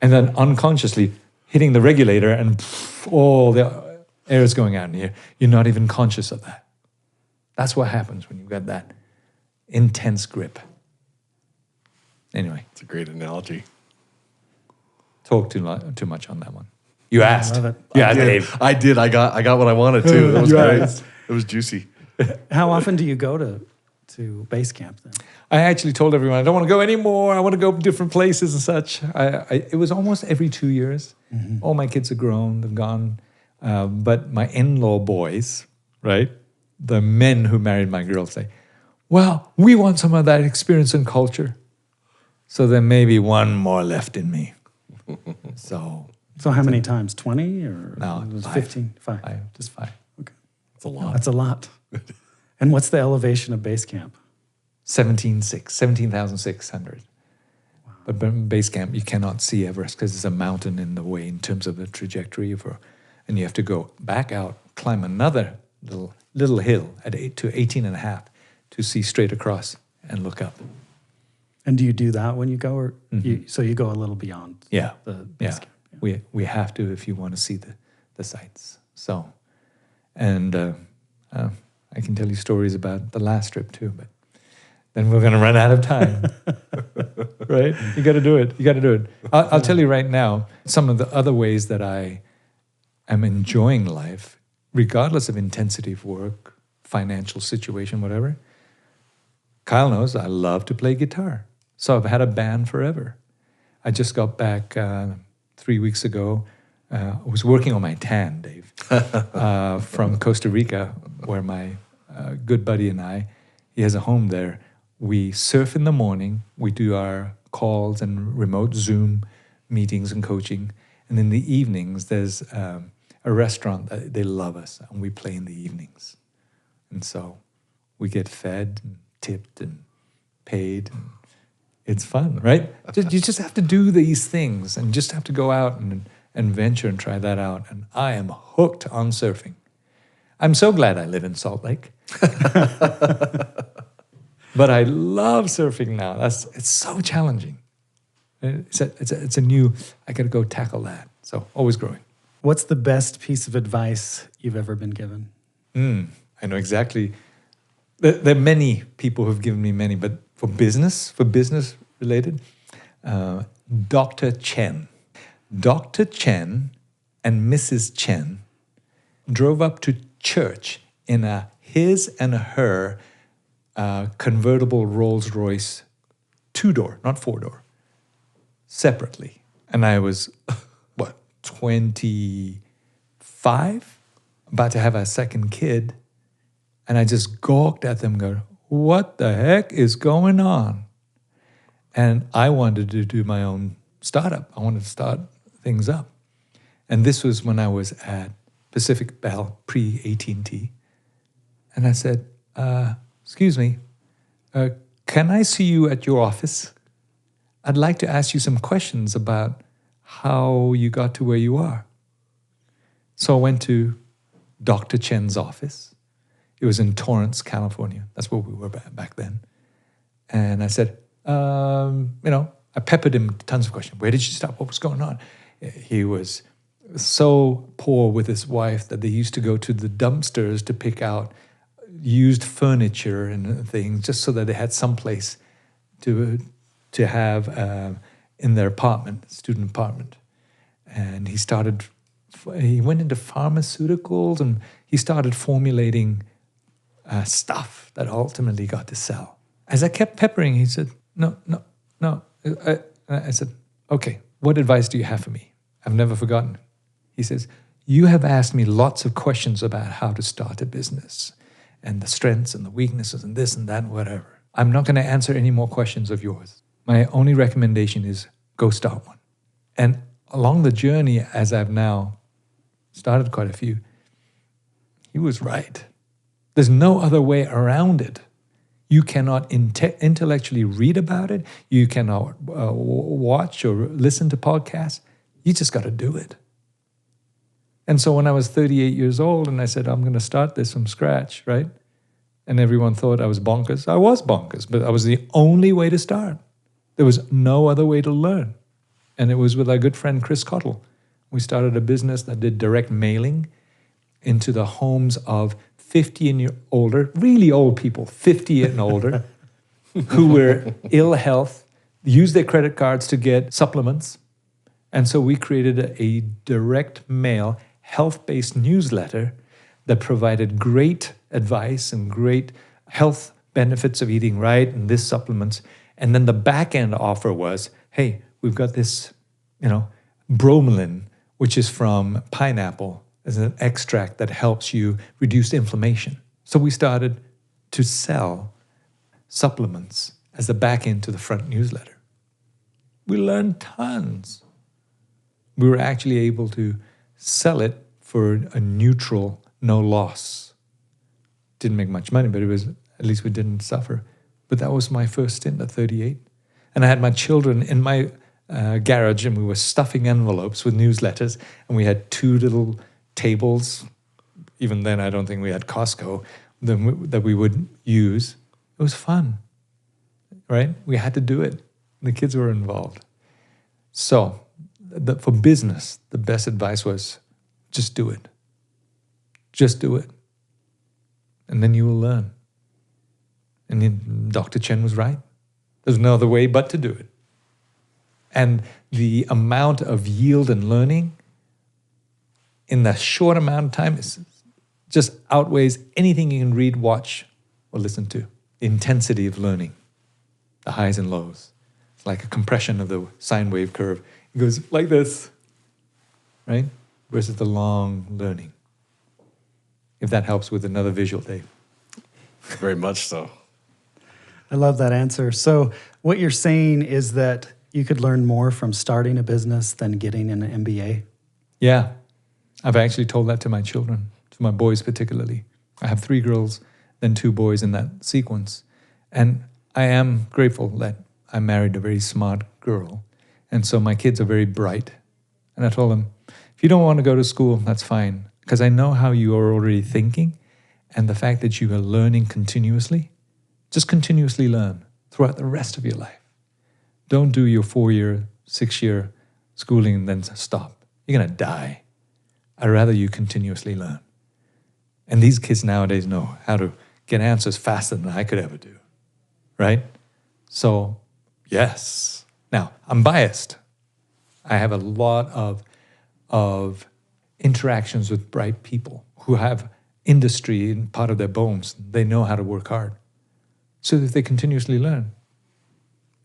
then unconsciously hitting the regulator and all the air is going out in here. You're not even conscious of that. That's what happens when you've got that intense grip. Anyway.
It's a great analogy.
Talk too much on that one. You asked.
I love it.
Yeah,
Dave. I did. I got what I wanted too. That was great. It was juicy.
How often do you go to base camp then?
I actually told everyone I don't want to go anymore. I want to go different places and such. It was almost every 2 years. Mm-hmm. All my kids are grown. They've gone. But my in-law boys, right, the men who married my girl say, well, we want some of that experience and culture. So there may be one more left in me. So
how many times? 20 or
no,
it was
5.
15? 5.
Just 5.
Okay.
That's a lot.
That's a lot. And what's the elevation of base camp?
17,600. Wow. But base camp, you cannot see Everest because there's a mountain in the way in terms of the trajectory and you have to go back out, climb another little hill at 8 to 18.5 to see straight across and look up.
And do you do that when you go, or
Mm-hmm.
so you go a little beyond the base camp?
Yeah. We have to if you want to see the sights. So, and I can tell you stories about the last trip too, but then we're going to run out of time, right? You got to do it. I'll tell you right now, some of the other ways that I am enjoying life, regardless of intensity of work, financial situation, whatever. Kyle knows I love to play guitar. So I've had a band forever. I just got back 3 weeks ago. I was working on my tan, Dave, from Costa Rica, where my good buddy and he has a home there. We surf in the morning. We do our calls and remote Zoom meetings and coaching. And in the evenings, there's a restaurant that they love us, and we play in the evenings. And so we get fed and tipped and paid. And it's fun, right? You just have to do these things and just have to go out and venture and try that out. And I am hooked on surfing. I'm so glad I live in Salt Lake. But I love surfing now. It's so challenging. It's a new, I got to go tackle that. So always growing.
What's the best piece of advice you've ever been given?
I know exactly. There are many people who've given me many, but for business related, Dr. Chen. Dr. Chen and Mrs. Chen drove up to church in his and her convertible Rolls-Royce 2-door, not 4-door, separately. And I was, 25, about to have a second kid. And I just gawked at them going, what the heck is going on? And I wanted to do my own startup. I wanted to start things up. And this was when I was at Pacific Bell, pre-AT&T. And I said, excuse me, can I see you at your office? I'd like to ask you some questions about how you got to where you are. So I went to Dr. Chen's office. It was in Torrance, California. That's where we were back then. And I said, I peppered him with tons of questions. Where did you stop? What was going on? He was so poor with his wife that they used to go to the dumpsters to pick out used furniture and things just so that they had some place to have in their apartment, student apartment. And he went into pharmaceuticals and he started formulating stuff that ultimately got to sell. As I kept peppering, he said, no. I said, okay, what advice do you have for me? I've never forgotten. He says, you have asked me lots of questions about how to start a business and the strengths and the weaknesses and this and that and whatever. I'm not going to answer any more questions of yours. My only recommendation is go start one. And along the journey, as I've now started quite a few, he was right. There's no other way around it. You cannot intellectually read about it. You cannot watch or listen to podcasts. You just got to do it. And so when I was 38 years old and I said, I'm going to start this from scratch, right? And everyone thought I was bonkers. I was bonkers, but I was the only way to start. There was no other way to learn. And it was with our good friend Chris Cottle. We started a business that did direct mailing into the homes of 50 and older, really old people, 50 and older, who were ill health, used their credit cards to get supplements. And so we created a direct mail, health-based newsletter that provided great advice and great health benefits of eating right and this supplements. And then the back-end offer was, hey, we've got this, bromelain, which is from pineapple, as an extract that helps you reduce inflammation. So we started to sell supplements as the back end to the front newsletter. We learned tons. We were actually able to sell it for a neutral, no loss. Didn't make much money, but it was, at least we didn't suffer. But that was my first stint at 38. And I had my children in my garage and we were stuffing envelopes with newsletters and we had two little tables. Even then, I don't think we had Costco that we would use. It was fun, right? We had to do it. The kids were involved. So for business, the best advice was just do it. Just do it. And then you will learn. And then Dr. Chen was right. There's no other way but to do it. And the amount of yield and learning in the short amount of time is just outweighs anything you can read, watch, or listen to. The intensity of learning, the highs and lows. It's like a compression of the sine wave curve. It goes like this, right? Versus the long learning. If that helps with another visual, Dave.
Very much so.
I love that answer. So what you're saying is that you could learn more from starting a business than getting an MBA?
Yeah. I've actually told that to my children, to my boys particularly. I have 3 girls, then 2 boys in that sequence. And I am grateful that I married a very smart girl. And so my kids are very bright. And I told them, if you don't want to go to school, that's fine. Because I know how you are already thinking. And the fact that you are learning continuously, just continuously learn throughout the rest of your life. Don't do your 4-year, 6-year schooling and then stop. You're going to die. I'd rather you continuously learn. And these kids nowadays know how to get answers faster than I could ever do, right? So, yes. Now, I'm biased. I have a lot of interactions with bright people who have industry in part of their bones. They know how to work hard. So if they continuously learn,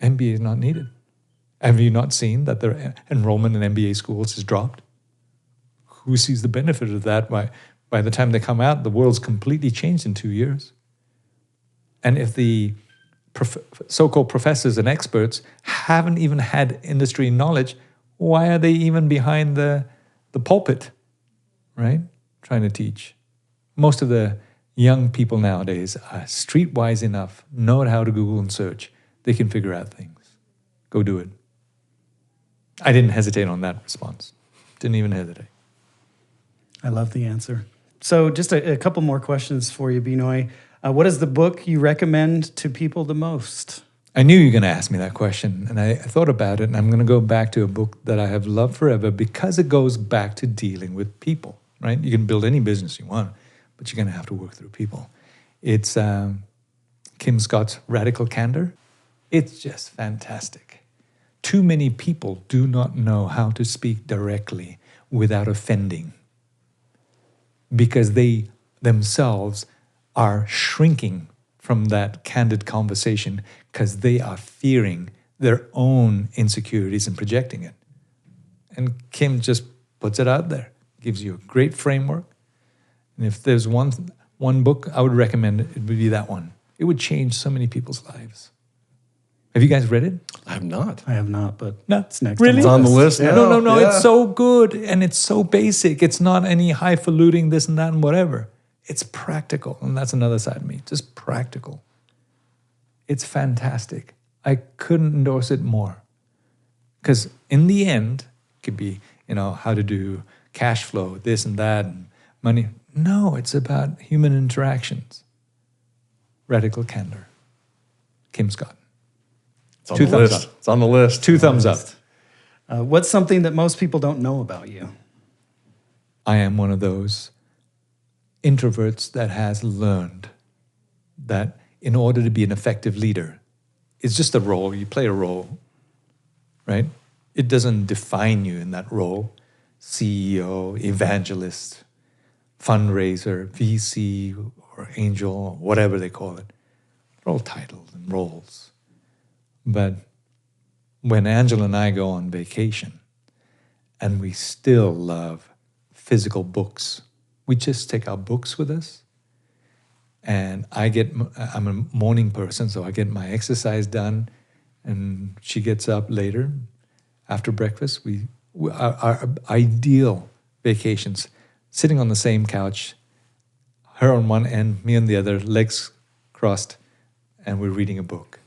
MBA is not needed. Have you not seen that their enrollment in MBA schools has dropped? Who sees the benefit of that? By the time they come out, the world's completely changed in 2 years. And if the so-called professors and experts haven't even had industry knowledge, why are they even behind the pulpit, right? Trying to teach. Most of the young people nowadays are streetwise enough, know how to Google and search. They can figure out things. Go do it. I didn't hesitate on that response. Didn't even hesitate.
I love the answer. So just a couple more questions for you, Benoy. What is the book you recommend to people the most?
I knew you were going to ask me that question, and I thought about it, and I'm going to go back to a book that I have loved forever because it goes back to dealing with people, right? You can build any business you want, but you're going to have to work through people. It's Kim Scott's Radical Candor. It's just fantastic. Too many people do not know how to speak directly without offending because they themselves are shrinking from that candid conversation because they are fearing their own insecurities and projecting it. And Kim just puts it out there, gives you a great framework. And if there's one book I would recommend, it would be that one. It would change so many people's lives. Have you guys read it?
I have not.
I have not, but
No,
it's next.
really?
It's on the list now.
No.
Yeah.
It's so good and it's so basic. It's not any highfalutin this and that and whatever. It's practical, and that's another side of me. Just practical. It's fantastic. I couldn't endorse it more. Because in the end, it could be, how to do cash flow, this and that, and money. No, it's about human interactions. Radical Candor. Kim Scott.
It's on
Two
the
thumbs
list.
up.
It's on the list.
2 thumbs up.
What's something that most people don't know about you?
I am one of those introverts that has learned that in order to be an effective leader, it's just a role. You play a role, right? It doesn't define you in that role. CEO, evangelist, fundraiser, VC, or angel, or whatever they call it. They're all titles and roles. But when Angela and I go on vacation and we still love physical books, we just take our books with us. And I'm a morning person, so I get my exercise done. And she gets up later after breakfast. Our ideal vacations, sitting on the same couch, her on one end, me on the other, legs crossed, and we're reading a book.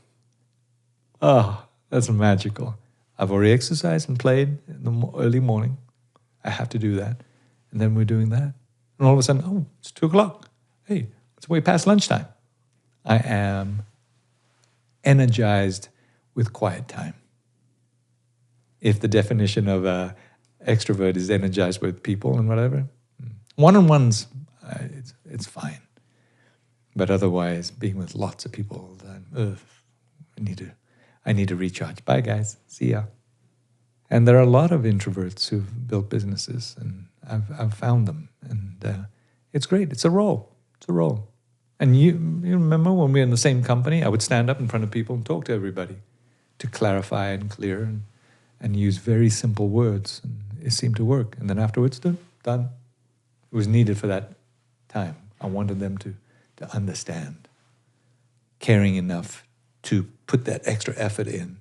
Oh, that's magical. I've already exercised and played in the early morning. I have to do that. And then we're doing that. And all of a sudden, it's 2:00. Hey, it's way past lunchtime. I am energized with quiet time. If the definition of an extrovert is energized with people and whatever, one-on-ones, it's fine. But otherwise, being with lots of people all the time, I need to recharge. Bye, guys. See ya. And there are a lot of introverts who've built businesses, and I've found them. And it's great. It's a role. It's a role. And you remember when we were in the same company, I would stand up in front of people and talk to everybody to clarify and clear and use very simple words. And it seemed to work. And then afterwards, done. It was needed for that time. I wanted them to understand, caring enough to put that extra effort in,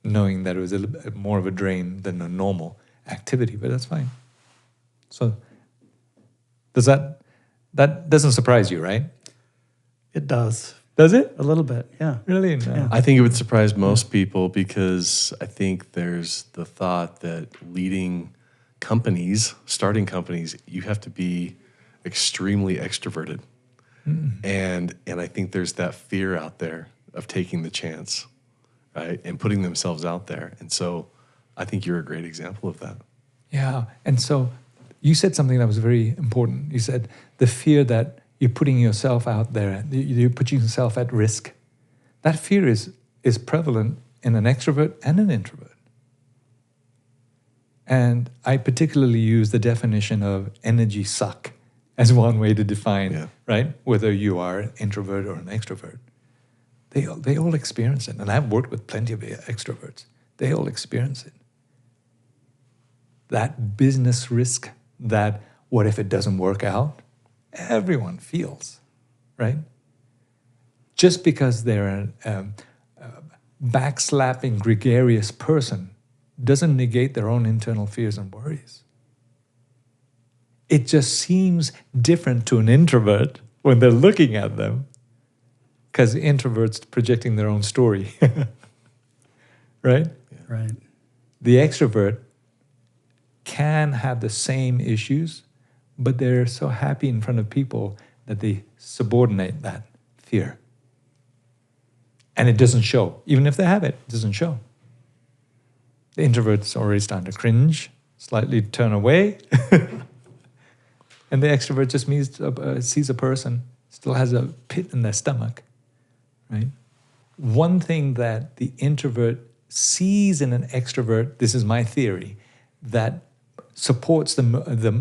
knowing that it was a little bit more of a drain than a normal activity, but that's fine. So that doesn't surprise you, right?
It does.
Does it?
A little bit, yeah.
Really? No.
Yeah.
I think it would surprise most people because I think there's the thought that leading companies, starting companies, you have to be extremely extroverted. And I think there's that fear out there of taking the chance, right? And putting themselves out there. And so I think you're a great example of that.
Yeah. And so you said something that was very important. You said the fear that you're putting yourself out there, you're putting yourself at risk. That fear is prevalent in an extrovert and an introvert. And I particularly use the definition of energy suck as one way to define, right? Whether you are an introvert or an extrovert. They all experience it. And I've worked with plenty of extroverts. They all experience it. That business risk, that what if it doesn't work out? Everyone feels, right? Just because they're a backslapping, gregarious person doesn't negate their own internal fears and worries. It just seems different to an introvert when they're looking at them because the introvert's projecting their own story. right?
Right.
The extrovert can have the same issues, but they're so happy in front of people that they subordinate that fear. And it doesn't show. Even if they have it, it doesn't show. The introvert's already starting to cringe, slightly turn away. And the extrovert just sees a person, still has a pit in their stomach, right? One thing that the introvert sees in an extrovert, this is my theory, that supports the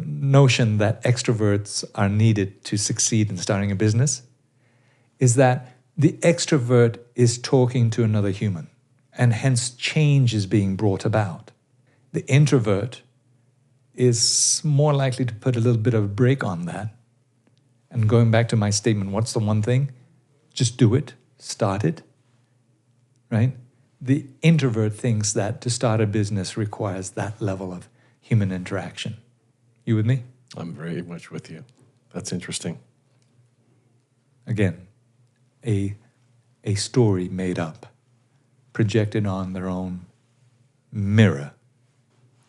notion that extroverts are needed to succeed in starting a business, is that the extrovert is talking to another human, and hence change is being brought about. The introvert is more likely to put a little bit of a brake on that. And going back to my statement, what's the one thing? Just do it, start it, right? The introvert thinks that to start a business requires that level of human interaction. You with me?
I'm very much with you. That's interesting.
Again, a story made up, projected on their own mirror.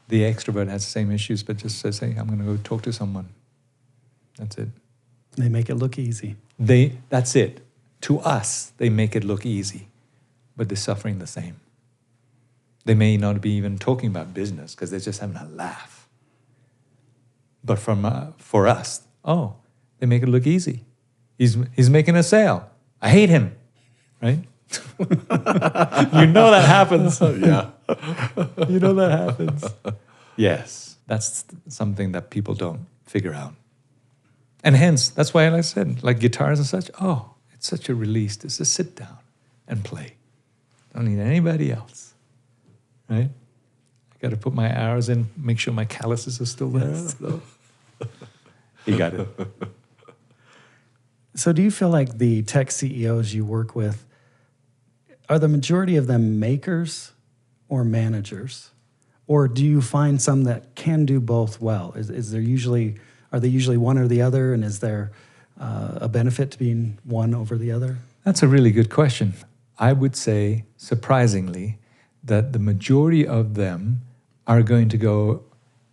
The extrovert has the same issues, but just says, hey, I'm going to go talk to someone. That's it.
They make it look easy.
That's it. To us, they make it look easy, but they're suffering the same. They may not be even talking about business because they're just having a laugh. But for us, they make it look easy. He's making a sale. I hate him, right? You know that happens.
Yeah.
You know that happens. Yes, that's something that people don't figure out. And hence, that's why I said, like guitars and such, it's such a release to just sit down and play. Don't need anybody else, right? I got to put my hours in, make sure my calluses are still there. So. You got it.
So do you feel like the tech CEOs you work with, are the majority of them makers or managers? Or do you find some that can do both well? Are they usually one or the other, and is there a benefit to being one over the other?
That's a really good question. I would say, surprisingly, that the majority of them are going to go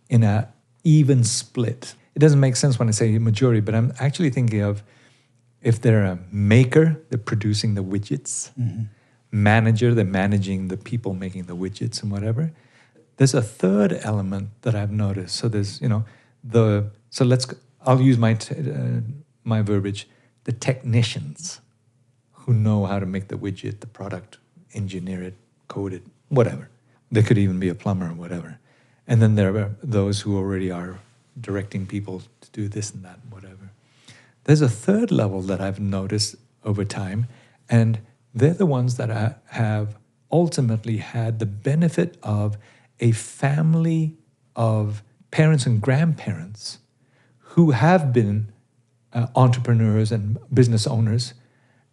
in an even split. It doesn't make sense when I say majority, but I'm actually thinking of if they're a maker, they're producing the widgets. Mm-hmm. Manager, they're managing the people making the widgets and whatever. There's a third element that I've noticed. So there's, I'll use my verbiage, the technicians who know how to make the widget, the product, engineer it, code it, whatever. They could even be a plumber or whatever. And then there are those who already are directing people to do this and that and whatever. There's a third level that I've noticed over time, and they're the ones that have ultimately had the benefit of a family of parents and grandparents who have been entrepreneurs and business owners.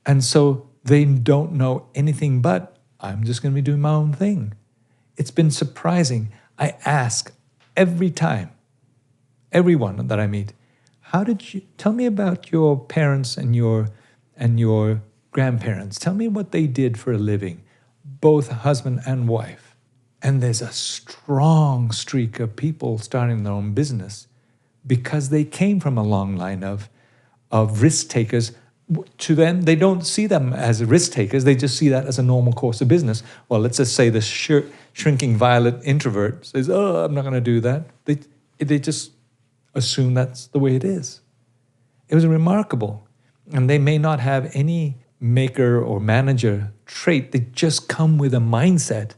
And so they don't know anything but, I'm just going to be doing my own thing. It's been surprising. I ask every time, everyone that I meet, tell me about your parents and your grandparents. Tell me what they did for a living, both husband and wife. And there's a strong streak of people starting their own business because they came from a long line of risk takers. To them, they don't see them as risk takers. They just see that as a normal course of business. Well, let's just say the shrinking violet introvert says, I'm not going to do that. They just assume that's the way it is. It was remarkable. And they may not have any maker or manager trait. They just come with a mindset.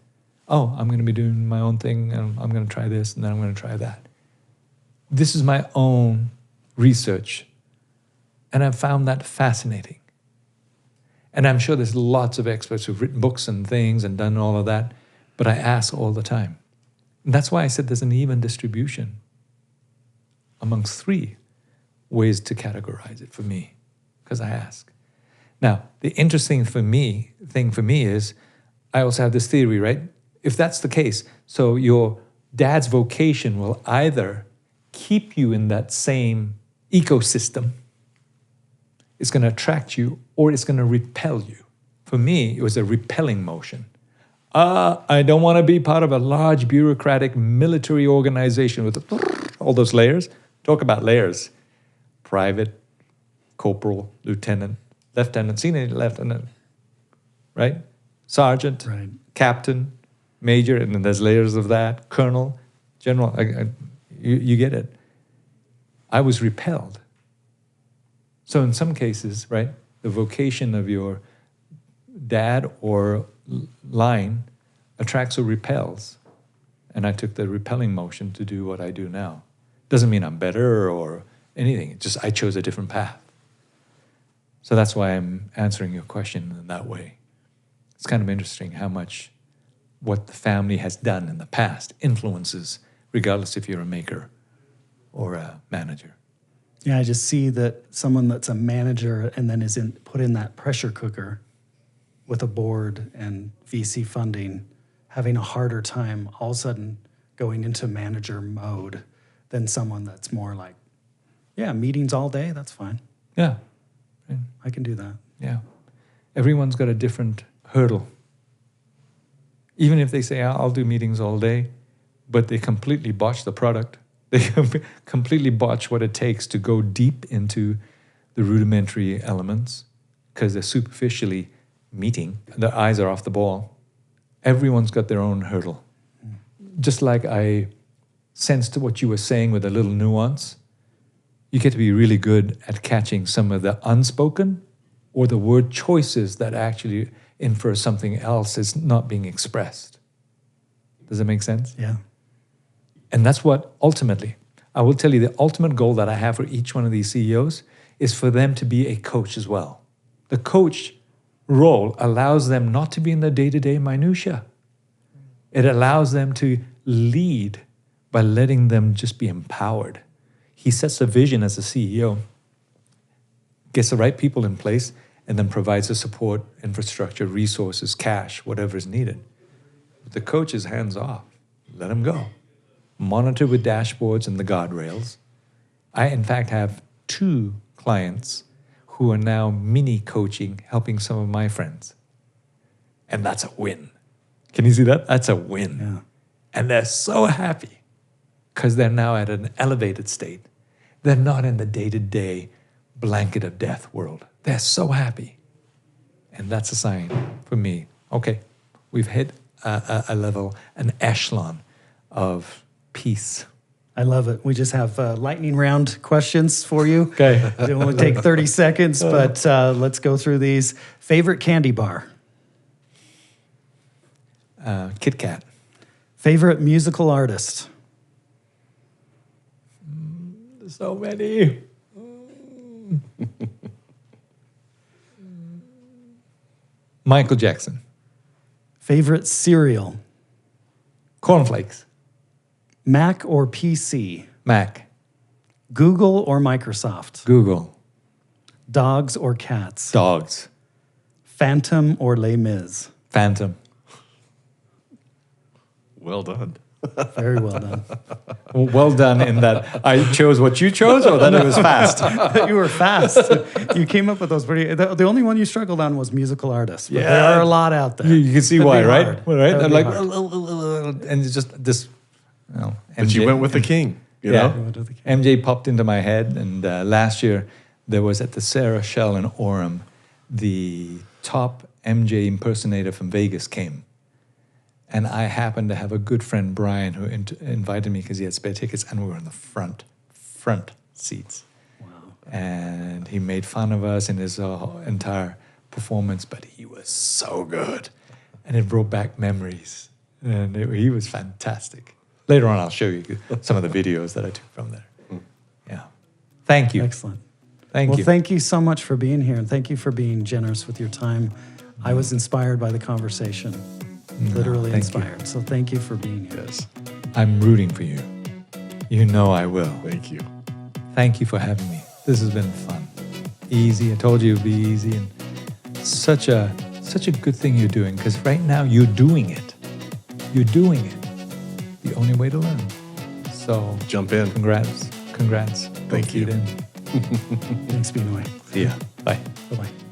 I'm going to be doing my own thing, and I'm going to try this, and then I'm going to try that. This is my own research, and I've found that fascinating. And I'm sure there's lots of experts who've written books and things and done all of that, but I ask all the time. And that's why I said there's an even distribution amongst three ways to categorize it for me, because I ask. Now, the interesting thing for me is I also have this theory, right? If that's the case, so your dad's vocation will either keep you in that same ecosystem, it's going to attract you, or it's going to repel you. For me, it was a repelling motion. I don't want to be part of a large bureaucratic military organization with all those layers. Talk about layers. Private, corporal, lieutenant, lieutenant, senior lieutenant, right? Sergeant,
Right.
captain, major, and then there's layers of that, colonel, general. You get it. I was repelled. So in some cases, right, the vocation of your dad or line attracts or repels. And I took the repelling motion to do what I do now. Doesn't mean I'm better or anything. It's just I chose a different path. So that's why I'm answering your question in that way. It's kind of interesting how much what the family has done in the past influences, regardless if you're a maker or a manager.
Yeah, I just see that someone that's a manager and then is put in that pressure cooker with a board and VC funding, having a harder time all of a sudden going into manager mode than someone that's more like, yeah, meetings all day, that's fine.
Yeah.
I can do that.
Yeah. Everyone's got a different hurdle. Even if they say, I'll do meetings all day, but they completely botch the product. They completely botch what it takes to go deep into the rudimentary elements because they're superficially meeting. Their eyes are off the ball. Everyone's got their own hurdle. Just like I sensed what you were saying with a little nuance, you get to be really good at catching some of the unspoken or the word choices that actually infer something else is not being expressed. Does that make sense?
Yeah.
And that's what ultimately, I will tell you the ultimate goal that I have for each one of these CEOs is for them to be a coach as well. The coach role allows them not to be in the day-to-day minutia. It allows them to lead by letting them just be empowered. He sets a vision as a CEO, gets the right people in place, and then provides the support, infrastructure, resources, cash, whatever is needed. But the coach is hands off. Let him go. Monitor with dashboards and the guardrails. I, in fact, have 2 clients who are now mini coaching, helping some of my friends. And that's a win. Can you see that? That's a win.
Yeah.
And they're so happy because they're now at an elevated state. They're not in the day-to-day blanket of death world. They're so happy. And that's a sign for me. Okay, we've hit a level, an echelon of peace.
I love it. We just have lightning round questions for you.
Okay.
It only take 30 seconds, but let's go through these. Favorite candy bar?
Kit Kat.
Favorite musical artist?
So many. Michael Jackson.
Favorite cereal?
Cornflakes.
Mac or PC?
Mac.
Google or Microsoft?
Google.
Dogs or cats?
Dogs.
Phantom or Les Mis?
Phantom.
Well done.
Very well done.
Well done in that I chose what you chose or that it was fast.
You were fast. You came up with those pretty. The only one you struggled on was musical artists. But
Yeah.
there are a lot out there.
You can see
That'd
why,
be
right?
hard.
Right?
That'd
I'm
be
like,
hard.
and it's just this.
But you went with the king, you
Yeah.
know?
went with the king.
MJ popped into my head, and last year there was at the Sarah Shell in Orem, the top MJ impersonator from Vegas came. And I happened to have a good friend, Brian, who invited me because he had spare tickets, and we were in the front seats.
Wow.
And he made fun of us in his entire performance, but he was so good. And it brought back memories. And he was fantastic. Later on, I'll show you some of the videos that I took from there. Yeah. Thank you.
Excellent.
Thank
Well,
you.
thank you so much for being here, and thank you for being generous with your time. I was inspired by the conversation. Literally
thank you.
inspired. So thank you for being here.
Yes.
I'm rooting for you. You know I will.
Thank you.
Thank you for having me. This has been fun. Easy. I told you it would be easy, and such a good thing you're doing, because right now you're doing it. You're doing it. The only way to learn. So
Jump in.
congrats.
Thank
Go
you.
feed in.
Thanks, Benoy.
See ya. Bye.
Bye-bye.